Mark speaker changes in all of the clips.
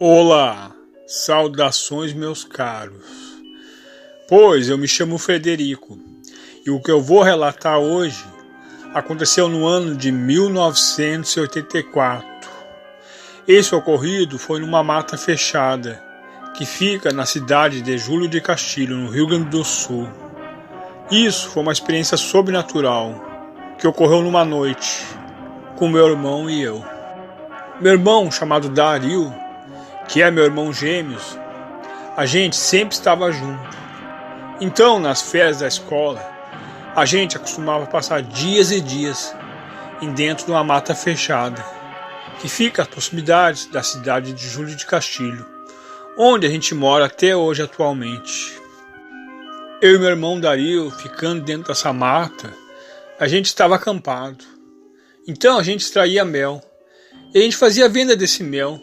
Speaker 1: Olá, saudações meus caros. Pois eu me chamo Frederico e o que eu vou relatar hoje aconteceu no ano de 1984. Esse ocorrido foi numa mata fechada que fica na cidade de Júlio de Castilho, no Rio Grande do Sul. Isso foi uma experiência sobrenatural que ocorreu numa noite com meu irmão e eu. Meu irmão, chamado Dario, que é meu irmão gêmeos, a gente sempre estava junto. Então, nas férias da escola, a gente acostumava passar dias e dias dentro de uma mata fechada, que fica às proximidades da cidade de Júlio de Castilho, onde a gente mora até hoje atualmente. Eu e meu irmão Dario, ficando dentro dessa mata, a gente estava acampado. Então a gente extraía mel, e a gente fazia a venda desse mel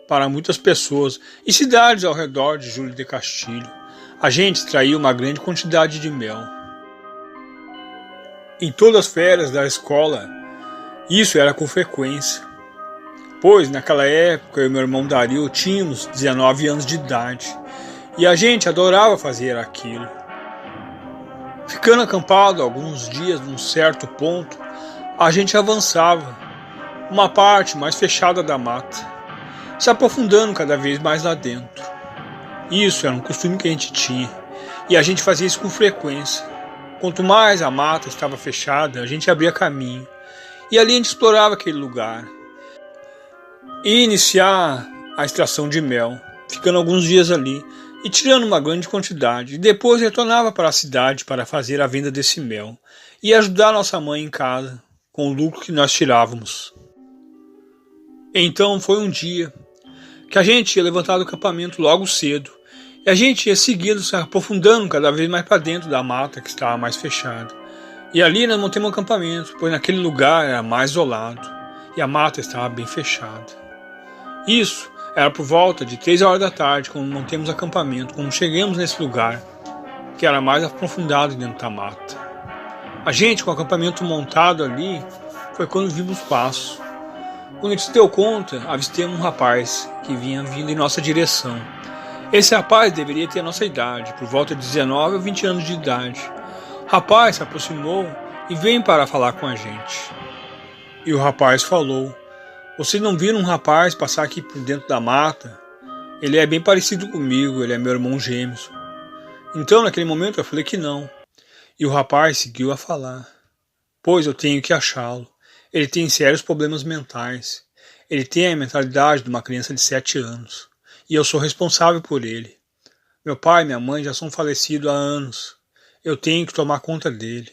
Speaker 1: para muitas pessoas em cidades ao redor de Júlio de Castilho. A gente extraía uma grande quantidade de mel. Em todas as férias da escola, isso era com frequência, pois naquela época eu e meu irmão Dario tínhamos 19 anos de idade e a gente adorava fazer aquilo. Ficando acampado alguns dias num certo ponto, a gente avançava uma parte mais fechada da mata, se aprofundando cada vez mais lá dentro. Isso era um costume que a gente tinha, e a gente fazia isso com frequência. Quanto mais a mata estava fechada, a gente abria caminho, e ali a gente explorava aquele lugar, e iniciar a extração de mel, ficando alguns dias ali, e tirando uma grande quantidade, e depois retornava para a cidade para fazer a venda desse mel, e ajudar nossa mãe em casa, com o lucro que nós tirávamos. Então foi um dia que a gente ia levantar do acampamento logo cedo, e a gente ia seguindo, se aprofundando cada vez mais para dentro da mata que estava mais fechada. E ali nós montamos um acampamento, pois naquele lugar era mais isolado, e a mata estava bem fechada. Isso era por volta de 3 horas da tarde, quando montamos acampamento, quando chegamos nesse lugar, que era mais aprofundado dentro da mata. A gente, com o acampamento montado ali, foi quando vimos passos. Quando a gente se deu conta, avistamos um rapaz que vinha vindo em nossa direção. Esse rapaz deveria ter a nossa idade, por volta de 19 ou 20 anos de idade. O rapaz se aproximou e veio para falar com a gente. E o rapaz falou: "Vocês não viram um rapaz passar aqui por dentro da mata? Ele é bem parecido comigo, ele é meu irmão gêmeos." Então, naquele momento, eu falei que não. E o rapaz seguiu a falar: "Pois eu tenho que achá-lo. Ele tem sérios problemas mentais. Ele tem a mentalidade de uma criança de 7 anos. E eu sou responsável por ele. Meu pai e minha mãe já são falecidos há anos. Eu tenho que tomar conta dele."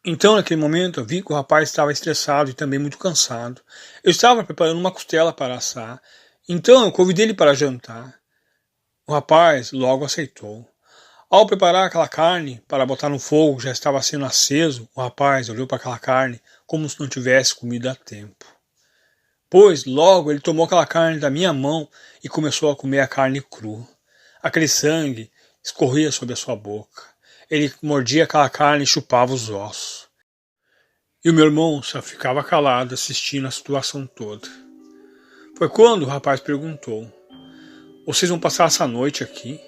Speaker 1: Então, naquele momento, eu vi que o rapaz estava estressado e também muito cansado. Eu estava preparando uma costela para assar. Então, eu convidei ele para jantar. O rapaz logo aceitou. Ao preparar aquela carne para botar no fogo que já estava sendo aceso, o rapaz olhou para aquela carne como se não tivesse comido há tempo. Pois logo ele tomou aquela carne da minha mão e começou a comer a carne crua. Aquele sangue escorria sobre a sua boca. Ele mordia aquela carne e chupava os ossos. E o meu irmão só ficava calado assistindo a situação toda. Foi quando o rapaz perguntou: "Vocês vão passar essa noite aqui?"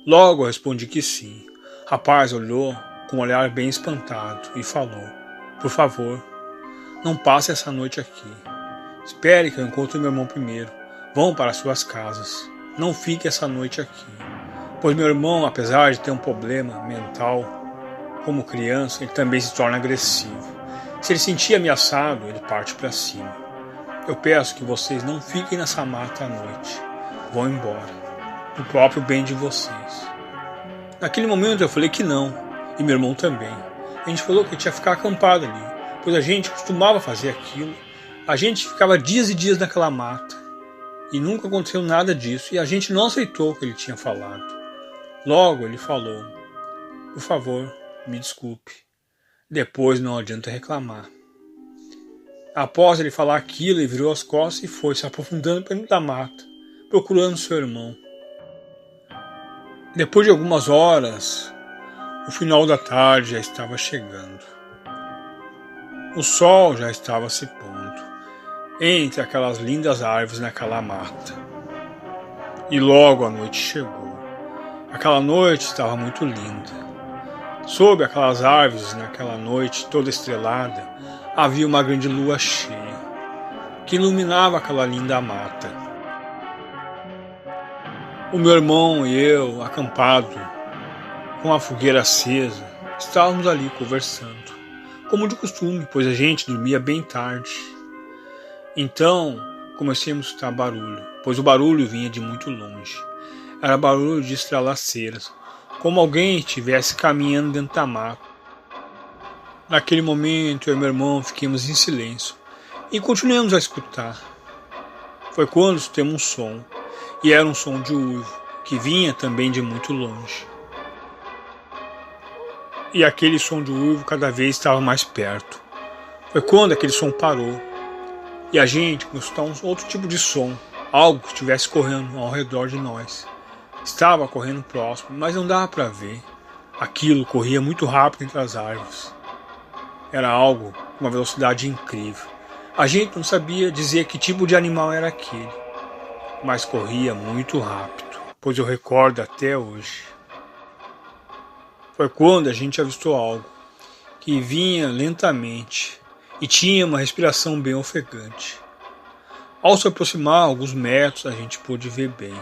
Speaker 1: Logo eu respondi que sim. O rapaz olhou com um olhar bem espantado e falou: "Por favor, não passe essa noite aqui. Espere que eu encontre meu irmão primeiro. Vão para suas casas. Não fique essa noite aqui." Pois meu irmão, apesar de ter um problema mental, como criança, ele também se torna agressivo. Se ele sentir ameaçado, ele parte para cima. Eu peço que vocês não fiquem nessa mata à noite. Vão embora, pro próprio bem de vocês. Naquele momento eu falei que não, e meu irmão também. A gente falou que a gente ia ficar acampado ali, pois a gente costumava fazer aquilo. A gente ficava dias e dias naquela mata, e nunca aconteceu nada disso, e a gente não aceitou o que ele tinha falado. Logo ele falou: "Por favor, me desculpe. Depois não adianta reclamar." Após ele falar aquilo, ele virou as costas e foi se aprofundando para dentro da mata, procurando seu irmão. Depois de algumas horas, o final da tarde já estava chegando. O sol já estava se pondo entre aquelas lindas árvores naquela mata. E logo a noite chegou. Aquela noite estava muito linda. Sob aquelas árvores, naquela noite toda estrelada, havia uma grande lua cheia, que iluminava aquela linda mata. O meu irmão e eu, acampado, com a fogueira acesa, estávamos ali conversando, como de costume, pois a gente dormia bem tarde. Então, comecemos a escutar barulho, pois o barulho vinha de muito longe. Era barulho de estralaceiras, como alguém estivesse caminhando dentro da mata. Naquele momento, eu e meu irmão ficamos em silêncio e continuamos a escutar. Foi quando escutamos um som, e era um som de uivo, que vinha também de muito longe. E aquele som de uivo cada vez estava mais perto. Foi quando aquele som parou, e a gente começou a escutar um outro tipo de som, algo que estivesse correndo ao redor de nós. Estava correndo próximo, mas não dava para ver. Aquilo corria muito rápido entre as árvores. Era algo com uma velocidade incrível. A gente não sabia dizer que tipo de animal era aquele, mas corria muito rápido, pois eu recordo até hoje. Foi quando a gente avistou algo que vinha lentamente e tinha uma respiração bem ofegante. Ao se aproximar alguns metros, a gente pôde ver bem.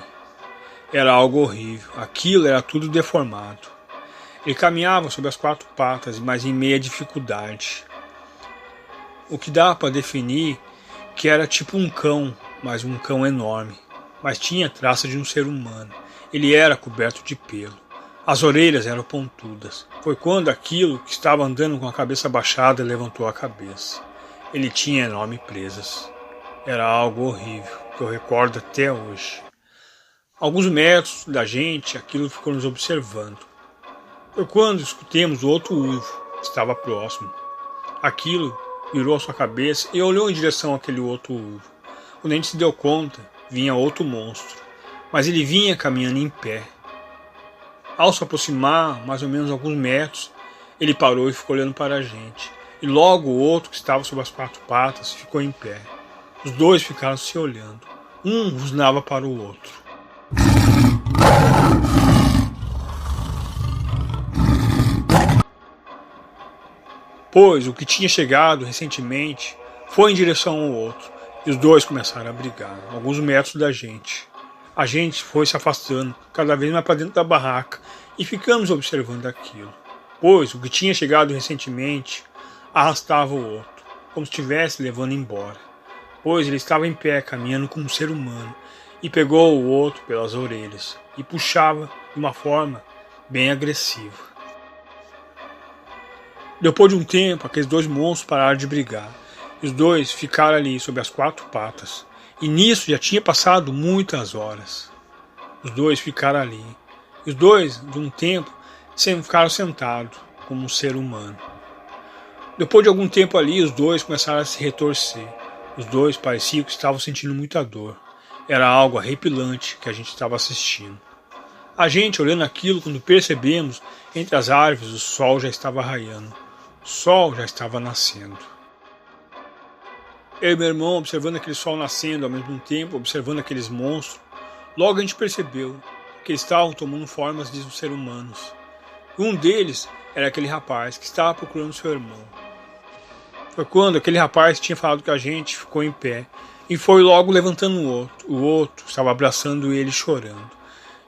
Speaker 1: Era algo horrível, aquilo era tudo deformado. Ele caminhava sobre as 4 patas, mas em meia dificuldade. O que dá para definir que era tipo um cão, mas um cão enorme. Mas tinha traças de um ser humano. Ele era coberto de pelo. As orelhas eram pontudas. Foi quando aquilo que estava andando com a cabeça baixada levantou a cabeça. Ele tinha enormes presas. Era algo horrível, que eu recordo até hoje. Alguns metros da gente, aquilo ficou nos observando. Foi quando escutemos o outro uivo, que estava próximo. Aquilo virou a sua cabeça e olhou em direção àquele outro uivo. Quando a gente se deu conta, vinha outro monstro, mas ele vinha caminhando em pé. Ao se aproximar, mais ou menos alguns metros, ele parou e ficou olhando para a gente. E logo o outro, que estava sobre as 4 patas, ficou em pé. Os dois ficaram se olhando. Um rosnava para o outro. Pois o que tinha chegado recentemente foi em direção ao outro, e os dois começaram a brigar, alguns metros da gente. A gente foi se afastando cada vez mais para dentro da barraca e ficamos observando aquilo. Pois o que tinha chegado recentemente arrastava o outro, como se estivesse levando embora. Pois ele estava em pé, caminhando como um ser humano, e pegou o outro pelas orelhas e puxava de uma forma bem agressiva. Depois de um tempo, aqueles 2 monstros pararam de brigar. E os dois ficaram ali sobre as 4 patas. E nisso já tinha passado muitas horas. Os dois ficaram ali. E os dois, de um tempo, ficaram sentados como um ser humano. Depois de algum tempo ali, os dois começaram a se retorcer. Os dois pareciam que estavam sentindo muita dor. Era algo arrepilante que a gente estava assistindo. A gente, olhando aquilo, quando percebemos, entre as árvores o sol já estava raiando. O sol já estava nascendo. Eu e meu irmão, observando aquele sol nascendo, ao mesmo tempo observando aqueles monstros, logo a gente percebeu que eles estavam tomando formas de seres humanos. Um deles era aquele rapaz que estava procurando seu irmão. Foi quando aquele rapaz tinha falado com a gente, ficou em pé e foi logo levantando o outro. O outro estava abraçando ele chorando.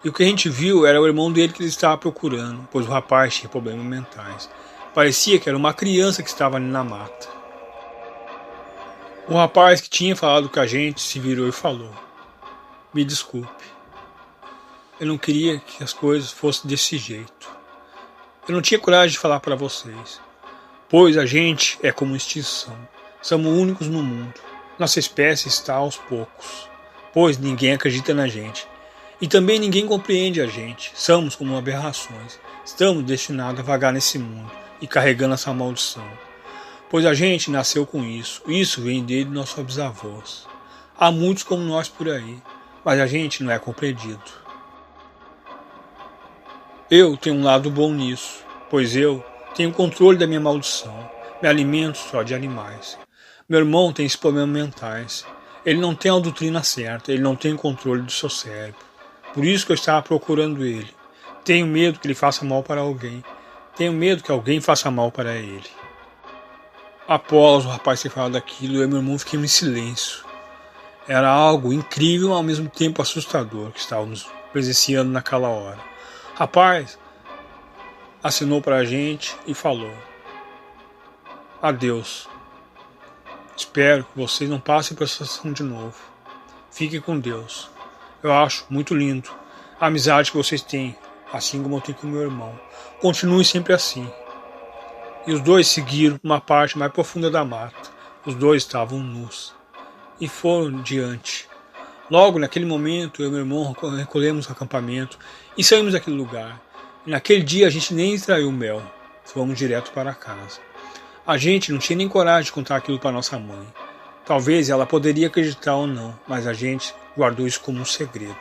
Speaker 1: E o que a gente viu era o irmão dele que ele estava procurando, pois o rapaz tinha problemas mentais. Parecia que era uma criança que estava ali na mata. O rapaz que tinha falado com a gente se virou e falou: "Me desculpe. Eu não queria que as coisas fossem desse jeito. Eu não tinha coragem de falar para vocês, pois a gente é como extinção. Somos únicos no mundo. Nossa espécie está aos poucos, pois ninguém acredita na gente. E também ninguém compreende a gente. Somos como aberrações. Estamos destinados a vagar nesse mundo e carregando essa maldição. Pois a gente nasceu com isso. Isso vem desde nossos bisavós. Há muitos como nós por aí, mas a gente não é compreendido. Eu tenho um lado bom nisso, pois eu tenho controle da minha maldição. Me alimento só de animais. Meu irmão tem esses problemas mentais. Ele não tem a doutrina certa, ele não tem controle do seu cérebro. Por isso que eu estava procurando ele. Tenho medo que ele faça mal para alguém. Tenho medo que alguém faça mal para ele. Após o rapaz ter falado aquilo, eu e meu irmão ficamos em silêncio. Era algo incrível e ao mesmo tempo assustador que estávamos presenciando naquela hora. O rapaz assinou para a gente e falou: adeus. Espero que vocês não passem por essa situação de novo. Fiquem com Deus. Eu acho muito lindo a amizade que vocês têm, assim como eu tenho com meu irmão. Continue sempre assim. E os dois seguiram uma parte mais profunda da mata. Os dois estavam nus. E foram diante. Logo naquele momento, eu e meu irmão recolhemos o acampamento e saímos daquele lugar. E naquele dia a gente nem extraiu o mel. Fomos direto para casa. A gente não tinha nem coragem de contar aquilo para nossa mãe. Talvez ela poderia acreditar ou não, mas a gente guardou isso como um segredo.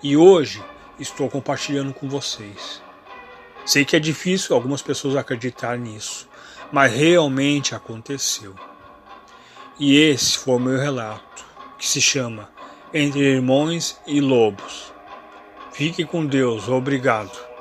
Speaker 1: E hoje estou compartilhando com vocês. Sei que é difícil algumas pessoas acreditarem nisso, mas realmente aconteceu. E esse foi o meu relato, que se chama Entre Irmãos e Lobos. Fique com Deus, obrigado.